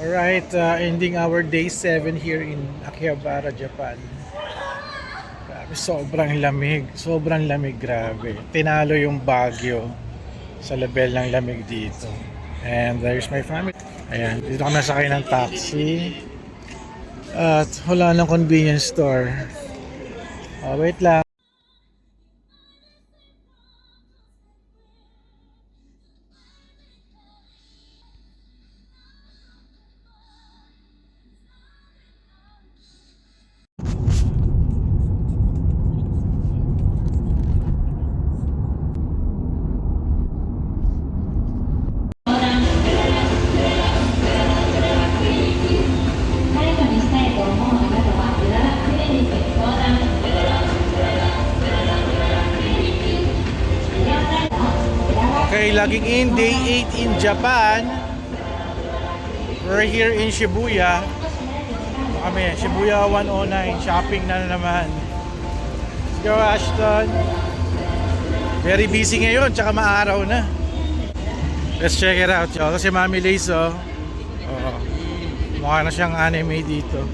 Alright, ending our day 7 here in Akihabara, Japan. Grabe, sobrang lamig, grabe. Tinalo yung Baguio sa level ng lamig dito. And there's my family. Ayan, dito kami nasakay ng taxi. At wala ng convenience store. Wait lang. Okay, logging in day 8 in Japan. We're here in Shibuya. Shibuya 109. Shopping na naman. Let's go, Ashton. Very busy ngayon, tsaka maaraw na. Let's check it out, yo. Kasi Mami Lace, mukha na siyang anime dito.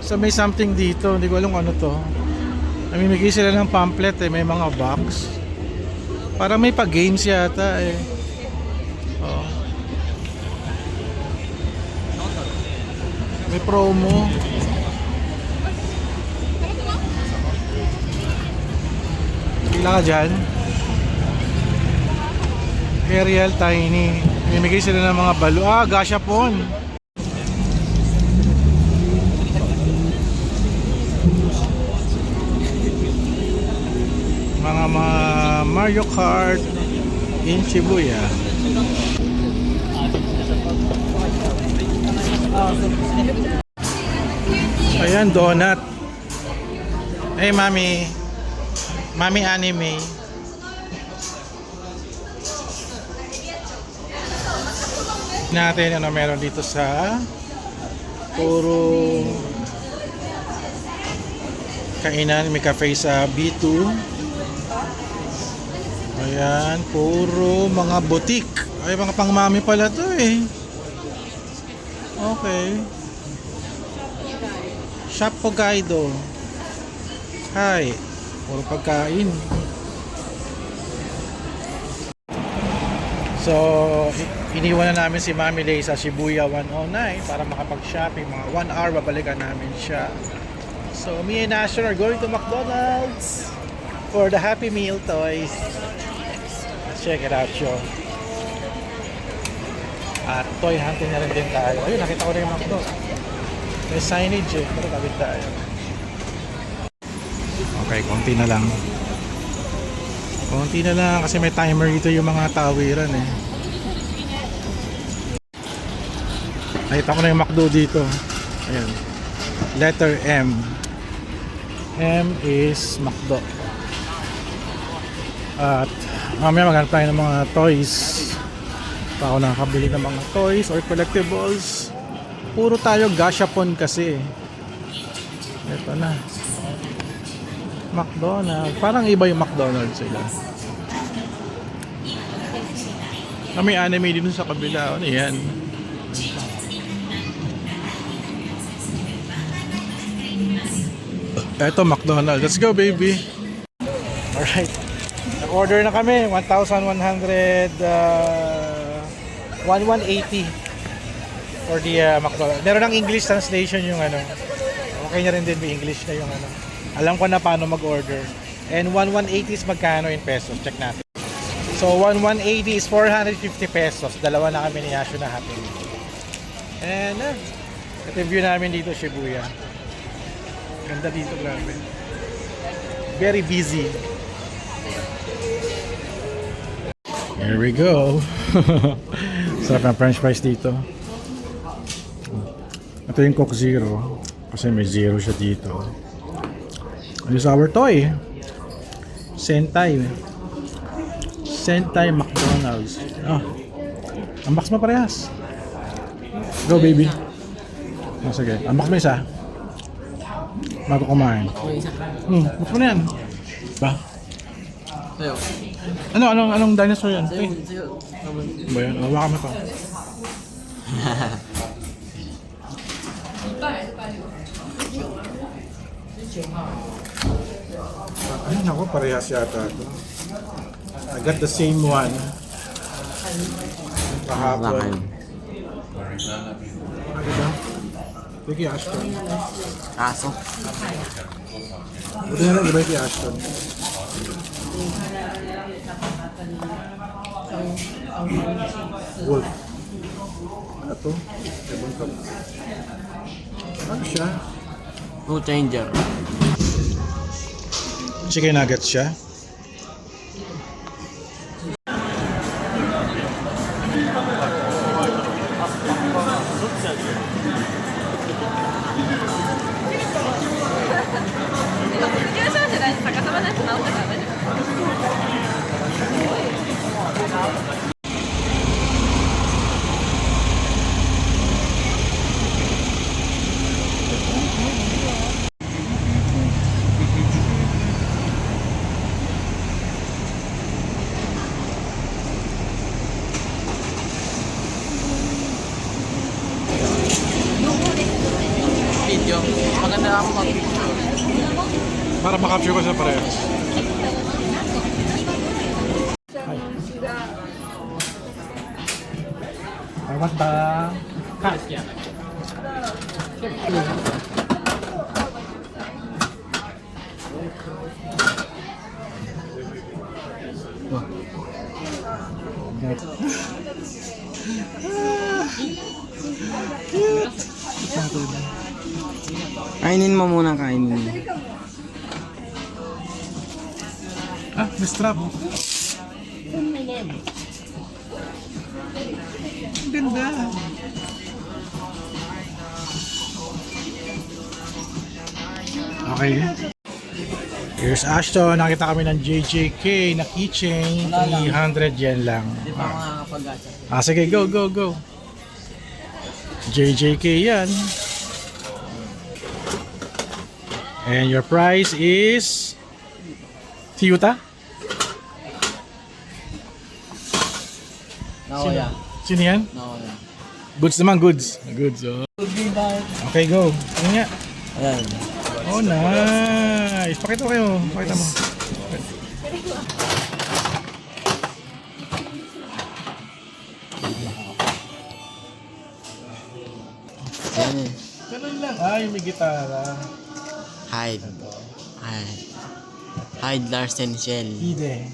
So may something dito, hindi ko alam ano to. Namimigay sila ng pamphlet may mga box. Para may pa-games yata May promo. Pila ka dyan? Ariel Tiny. Namimigay sila ng mga balo. Gashapon. Mga Mario Kart in Shibuya. Ayan, donut. Hey, Mami. Mami anime. Natin ano meron dito sa puro kainan. May cafe sa B2. Ayan, puro mga boutique. Ay, mga pangmami pala to Okay. Shop Hokkaido. Hi. Puro pagkain. So, iniwan na namin si Mami Lay sa Shibuya 109 para makapag-shopping. Mga 1 hour, babalikan namin siya. So, me and Asher are going to McDonald's for the Happy Meal toys. Check it out, show. At toy hunting na rin din tayo. Ayun, nakita ko na yung McDo. May signage pero kapit tayo. Okay, konti na lang. Konti na lang kasi may timer dito yung mga tawiran Nakita ko na yung McDo dito. Ayan. Letter M. M is McDo. At mamaya maghanap tayo ng mga toys. Pa ako nakakabili ng mga toys or collectibles. Puro tayo gashapon kasi Ito na McDonald's. Parang iba yung McDonald's sila. May anime din sa kabila. Ano yan? Ito McDonald's. Let's go, baby. Alright. Nag-order na kami. 1,180 for the McDonald's. Meron ng English translation yung Okay na rin din may English na yung Alam ko na paano mag-order. And 1,180 is magkano in pesos? Check natin. So 1,180 is 450 pesos. Dalawa na kami ni Yashu na happy. And review namin dito Shibuya. Ganda dito, grabe. Very busy. Here we go. Sarap ng french fries dito. Ito yung Coke Zero. Kasi may zero siya dito. This is our toy. Sentai McDonald's. Unbox mo parehas. Go, baby. Sige, unbox mo isa. Bago kumain. Unbox mo na yan. Ba? Anong dinosaur yan? Ba yan? Hawakan mo to. Ay, naku, parehas yata ito. I got the same one. Kahapon. Ano ba? Sige, Ashton. Aso. Buti na lang, iba kay Ashton. Wolf. Ano to? Ewan ko. Ano siya? Food changer. Chicken nuggets siya. Video. Maganda ako mag-picture. Para makapture ko sa parehas. I want the cat. Kainin mo muna, kainin mo. Ah, may strap. Ang ganda. Okay. Here's Ashton. Nakita kami ng JJK na keychain. 300 yen lang. Hindi pa ako nakakapag-asa. Sige, go, go, go. JJK yan. And your price is Tiyuta? Naoya. Sino yan? Naoya. Goods naman, goods. Goods, oh. Okay, go. Ano nga? Ayan. Oh, nice. Pakita kayo. Pakita mo. Ayan eh. Ganun lang. Ay, may gitara. Hide. Hide. Hide Larsen Shell. Hide.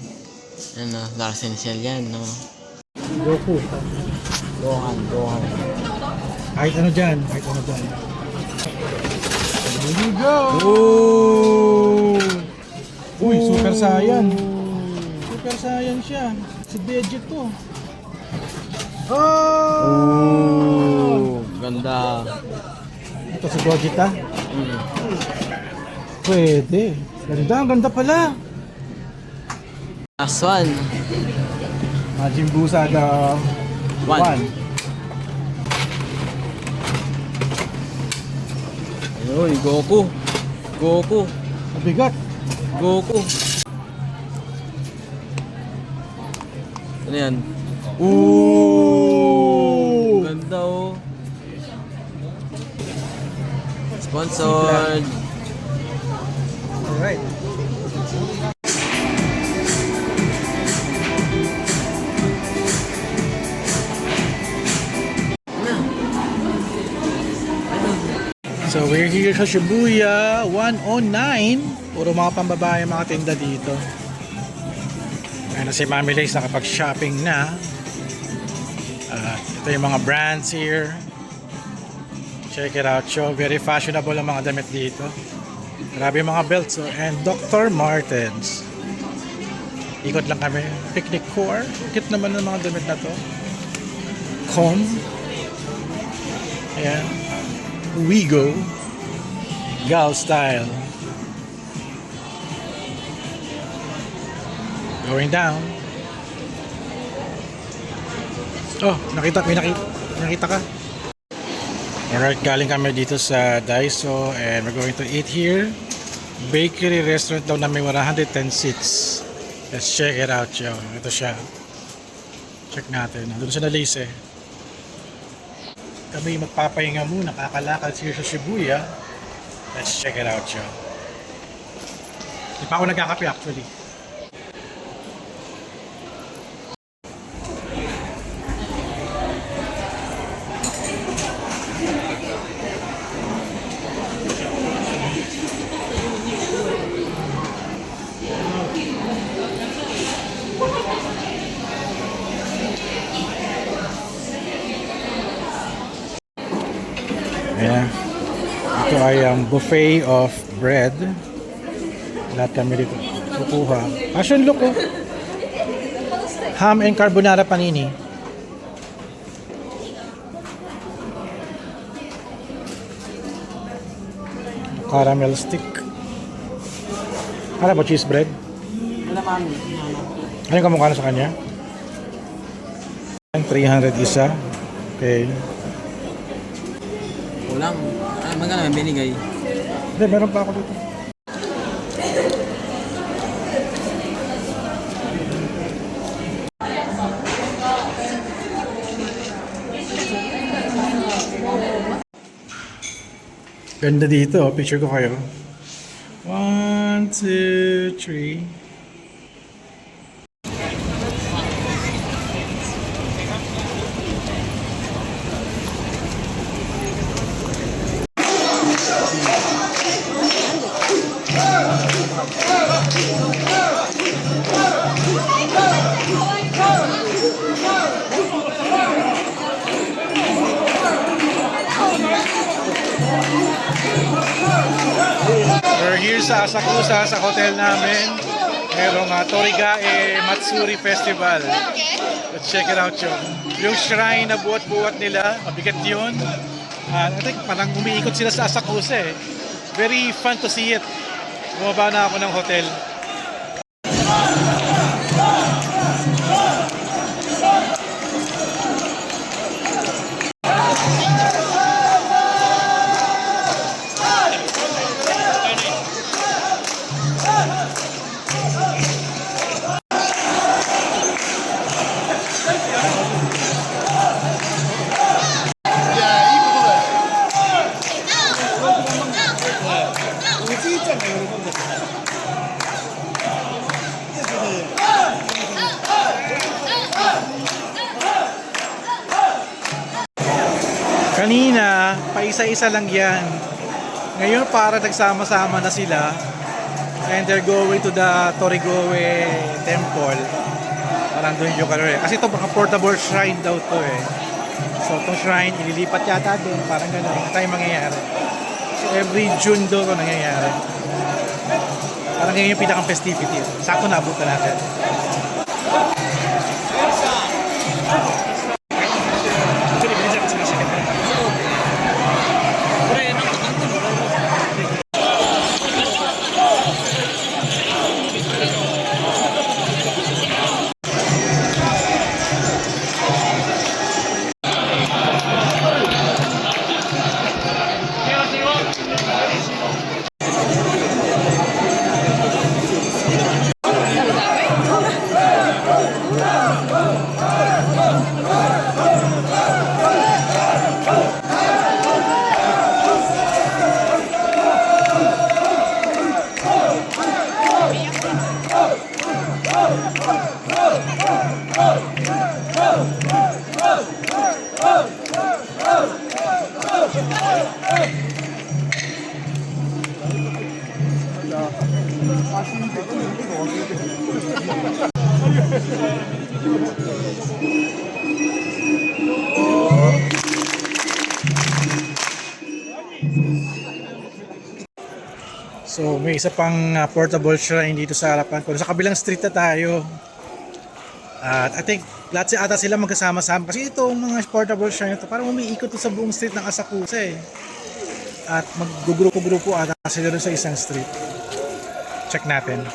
Ano, Larsen Shell yan, no? Goku. Gohan, Gohan. Kahit ano dyan. Kahit ano dyan. There you go! Oh! Uy, Super Saiyan. Super Saiyan siya. Si Vegeta to. Oh! Oh, ganda. Ito si Gogeta. Mm. Pwede. Ganda, ang ganda pala. Last one. Majin Buu Saga One. 1. Ayun, Goku. Goku. Mabigat. Goku. Ano yan? Ooh! Ganda oh. Sponsored. Alright. So we're here sa Shibuya 109. Puro mga pambabae mga tinda dito. Ayun na si Mami Lace nakapag-shopping na. Ito yung mga brands here. Check it out, show. Very fashionable ang mga damit dito. Grabe yung mga belts. Oh. And Dr. Martens. Ikot lang kami. Picnic core. Ikot naman ng mga damit na to. Com. Ayan. Wigo. Gal style. Going down. Oh, may nakita ka. Alright, galing kami dito sa Daiso and we're going to eat here. Bakery restaurant daw na may 110 seats. Let's check it out, yo. Ito siya. Check natin. Doon siya na-lace eh. Kami magpapahinga muna, kakalakad here sa Shibuya. Let's check it out, yo. Di pa ako nagkakape actually. Ayan. Ito ay ang buffet of bread. Lahat kami dito kukuha. Passion look oh. Ham and carbonara panini. Caramel stick. Ano ba cheese bread? Wala mami. Ano yung kamukha na sa kanya? 300 isa. Okay. Kulang. Ah, magkano may binigay? Hindi, meron pa ako dito. Ganda dito, oh. Picture ko kayo. 1, 2, 3. We're here sa Asakusa, sa hotel namin. Merong Torigae Matsuri Festival. Let's check it out yun. Yung shrine na buhat-buhat nila, mabigat yun. I think parang umiikot sila sa Asakusa eh. Very fun to see it. Bumaba na ako ng hotel. Kanina, paisa-isa lang yan. Ngayon para nagsama-sama na sila. And they're going to the Torigae Temple. Parang doon yung kalore. Kasi ito baka portable shrine daw to eh. So itong shrine, ililipat yata doon. Parang gano'n. Ito tayo mangyayari. So every June doon ito nangyayari. Parang ngayon yung pinakang festivity. Sakto na abutan natin. So may isa pang portable shrine dito sa harapan ko. Sa kabilang street na tayo. At I think lahat ata sila magkasama-sama. Kasi itong mga portable shrine ito parang umiikot sa buong street ng Asakusa eh. At maggugrupo-grupo ata sila doon sa isang street. Check natin.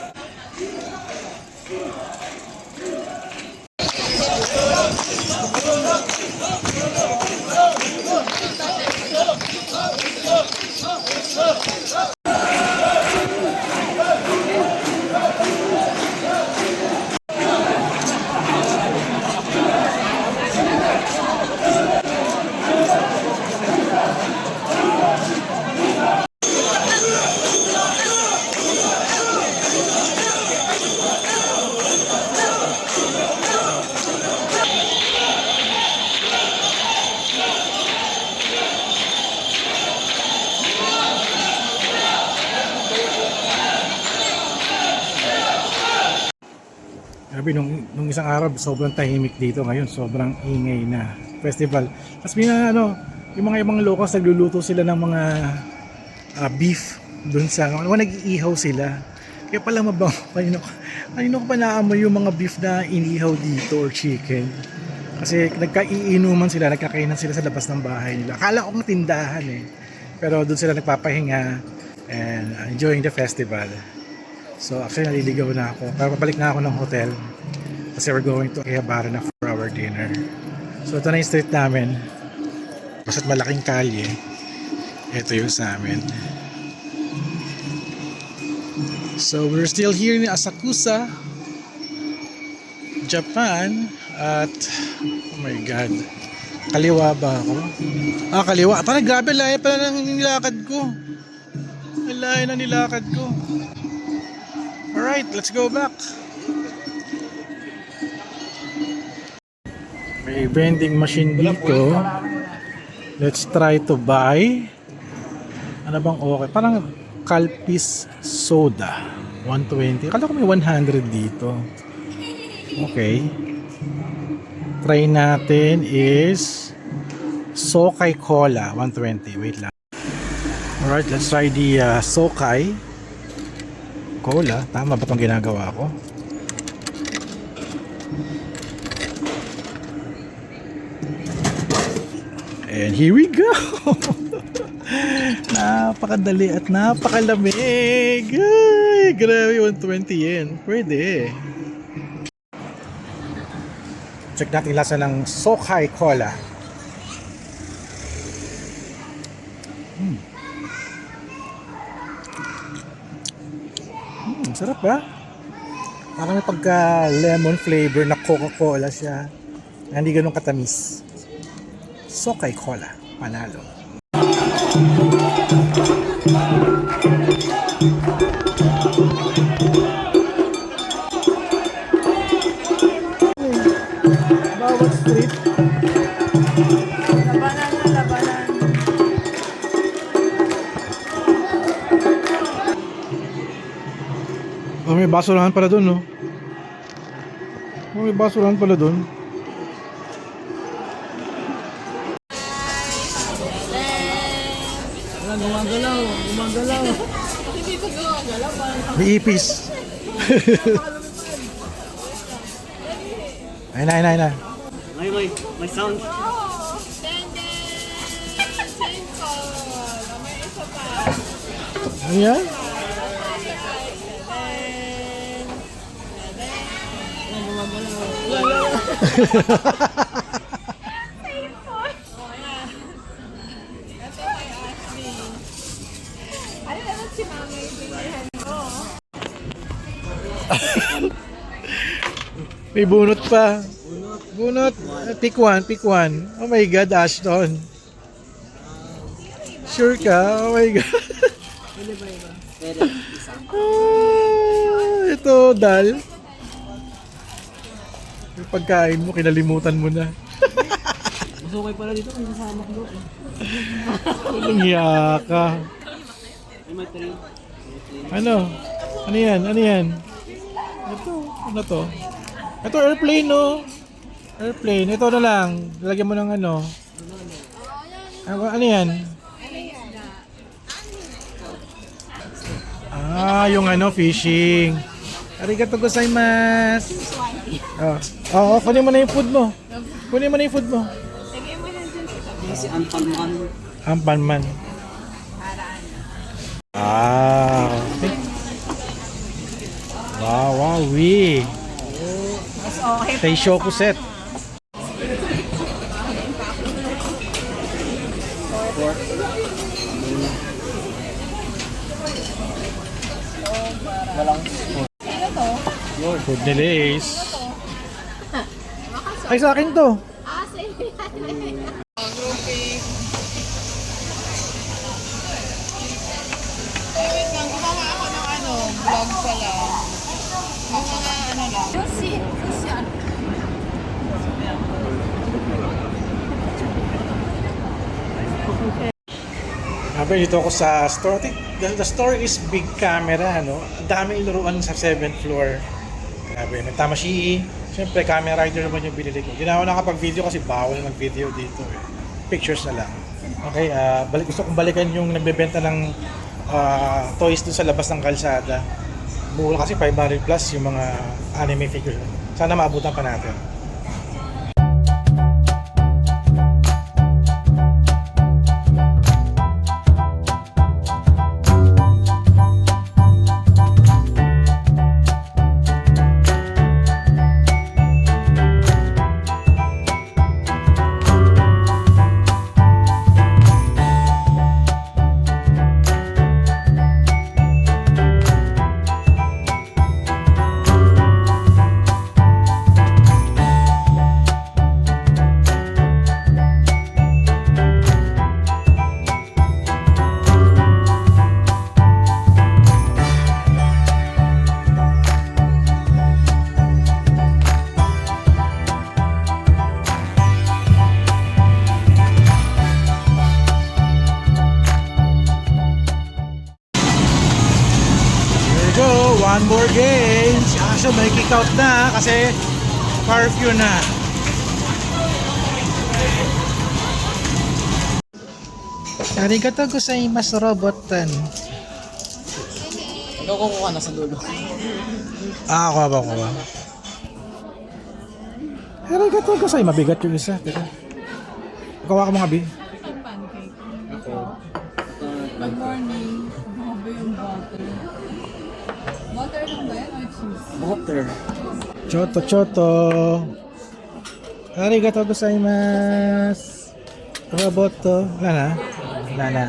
Sabi nung isang araw, sobrang tahimik dito. Ngayon, sobrang ingay na festival. Tapos may yung mga ibang locals nagluluto sila ng mga beef dun sa, nag-iihaw sila. Kaya pala mabango. Kanino ko pa naamoy yung mga beef na inihaw dito or chicken. Kasi nagkaiinuman sila, nagkakainan sila sa labas ng bahay nila. Akala ko tindahan eh. Pero doon sila nagpapahinga and enjoying the festival. So actually naliligaw na ako. Pero pabalik na ako ng hotel. Kasi we're going to Akihabara na for our dinner. So ito na yung street namin. Basta't malaking kalye. Ito yung sa amin. So we're still here in Asakusa, Japan. At oh my god, kaliwa ba ako? Kaliwa. Parang grabe, layo pala ng nilakad ko. Layo na nilakad ko. Alright, let's go back. May vending machine dito. Let's try to buy. Ano bang okay? Parang Calpis soda 120. Akala ko may 100 dito. Okay. Try natin is Sokay Cola 120. Wait lang. Alright, let's try the Sokay Cola. Tama ba itong ginagawa ko? And here we go. Napakadali at napakalamig. Ay, grabe, 120 yen. Pwede. Check natin lasa ng Sokay Cola. Sarap ba? Parang may pagka lemon flavor na Coca-Cola siya. Hindi ganun katamis. Sokay Cola. Panalo. Bawat street. Labanan na labanan. Oh, may basurahan pala doon, no? Oh, may basurahan pala doon. Gumagalaw. Hindi ko gumagalaw. May ipis. Ayun na. May sound. Oh! Simple! May isa pa. Ano yan? Ano naman si Mama yung bilihan ko? May bunot pa. Bunot. Pick one. Oh my God, Ashton. Sure ka? Oh my God. Ito, Dal. Yung pagkain mo, kinalimutan mo na. Masukay pala dito. May kasama ko doon. Anong hiya ka? May tray. Ano? Ano yan? Ito. Ano to? Ito, airplane, no? Airplane. Ito na lang. Lagyan mo ng ano. Ano yan? Yung fishing. Arigato gozaimasu. Kunin mo na yung food mo. Lagay mo na dyan sa tabi. Si Anpanman. Ampanman. Okay. Wow, Mas okay. Teishoku set. Sino to? Food delays. Ay, sa akin to. Sa'yo yan. Grouping. Wait lang, gumawa ako ng vlog pala. Yung mga lang. Sushi. Dito ako sa store. I think the store is big camera, no? Ang daming laruan sa 7th floor. Grabe, may Tamashii. Siyempre, camera rider naman yung binili ko. Hindi na ako nakapag-video kasi bawal mag-video dito eh. Pictures na lang. Okay, gusto kong balikan yung nagbebenta ng toys doon sa labas ng kalsada. Mura kasi 500 plus yung mga anime figures. Sana maabutan pa natin. Go, one more game. Si Asha may kick out na kasi curfew na. Arigato gozaimasu robotan. Ikaw kukuha na sa dulo. Ako ba ko ba? Arigato gozaimasu, mabigat yung isa. Teka. Gawa ka mga bi. Pancake. Ako. Good morning. Grabe yung butter. Butter lang ba yan or cheese? Butter. Choto choto. Arigato gozaimasu. Roboto. Wala na? Wala na.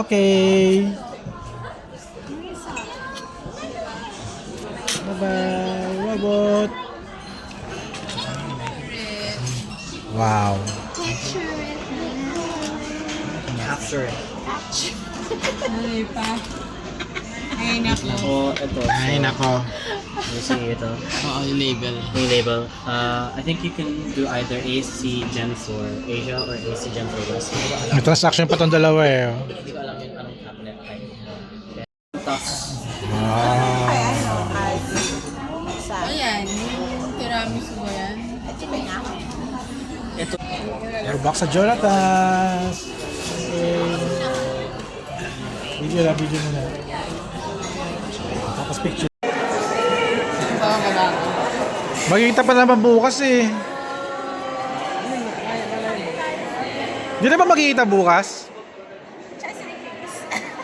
Okay. Bye-bye, robot. Wow. After. Ano pa? Ay, nako. Ako, ito. Ay, nako. You see ito? Oo, yung label. Yung label. I think you can do either AC Gen 4 Asia or AC Gen 4 West. May transaction pa tong dalawa eh. Hindi ko alam yung anong cabinet type. Tapos, Wow. Ayan, yung tiramisu ba yan? ito. Airbox sa Jonathan. Okay. Video mo na. Tapos picture. Baka malaki. Magkikita pa naman bukas eh. Di na ba magkikita bukas?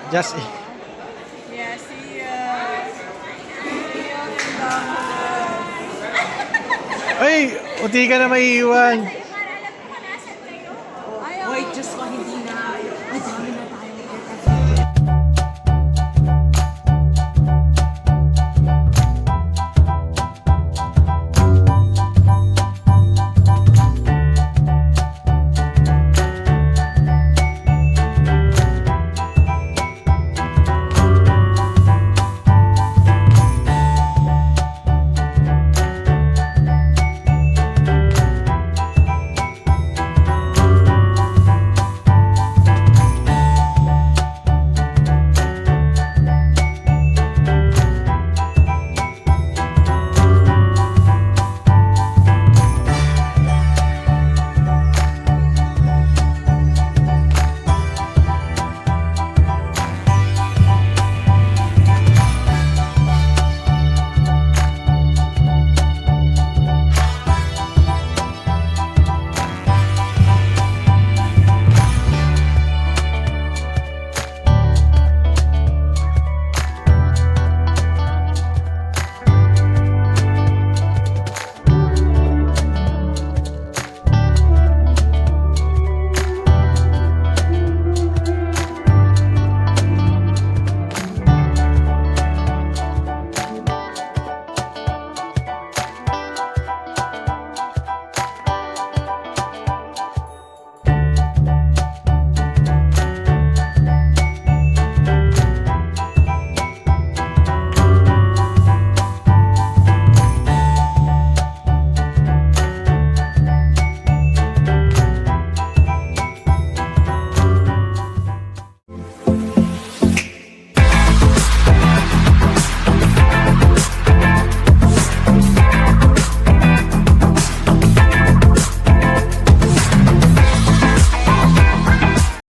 Just eh. Yeah, see ya. Ay, uti ka na maiiwan. Wait, just ko hindi na. Madami na tayo.